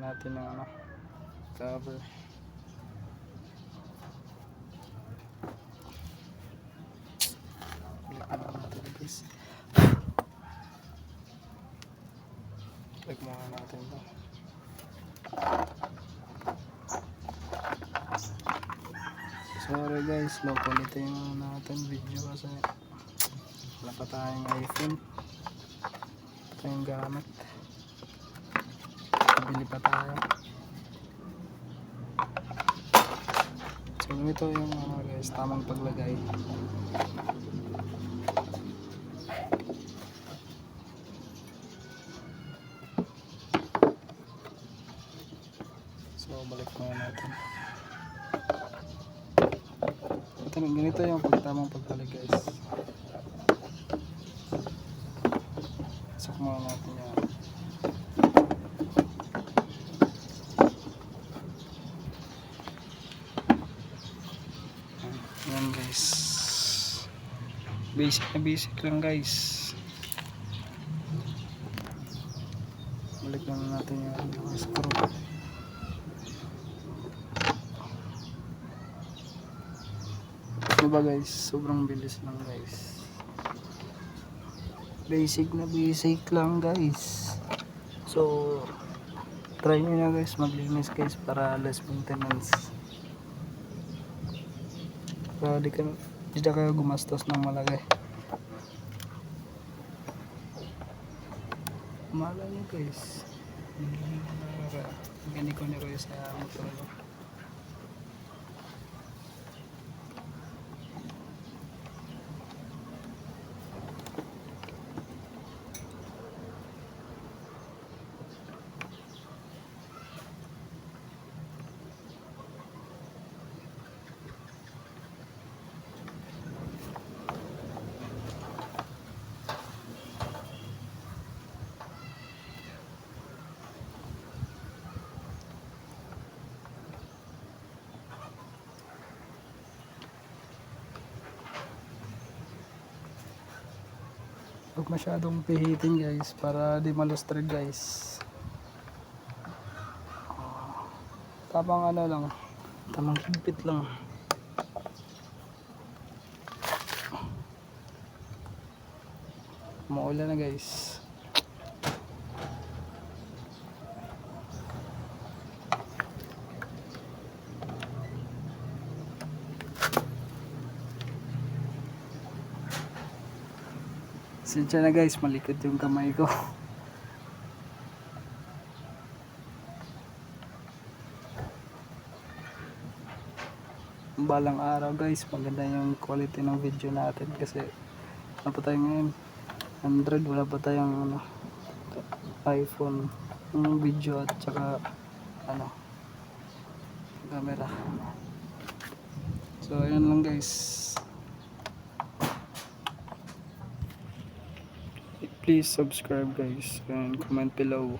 natin ng ano, cover. Balik muna natin guys. Balik muna natin ito. Sorry guys, low quality yung natin video kasi wala pa tayong iPhone. Ito yung gamit. Bili pa tayo. So ito yung guys, tamang paglagay. So balik muna natin. Ganito yung tamang paglagay guys. Sok muna natin yan. Yan guys, basic lang guys. Balik lang natin yung screw. Diba guys, sobrang bilis lang guys. Basic lang guys. So try nyo na guys maglinis guys para less maintenance. Para di na kayo gumastos ng malaki. Mahal nyo guys. Ganito ko na kayo sa motor. Huwag masyadong pihitin guys para di malustre guys. Tamang ano lang, tamang higpit lang. Maulan na guys. Sensya na guys, malikot yung kamay ko. Balang araw guys, maganda yung quality ng video natin kasi ano pa tayo ngayon, Android, wala pa tayong ano, iPhone, yung video at saka ano, camera. So ayun lang guys. Please subscribe guys and comment below.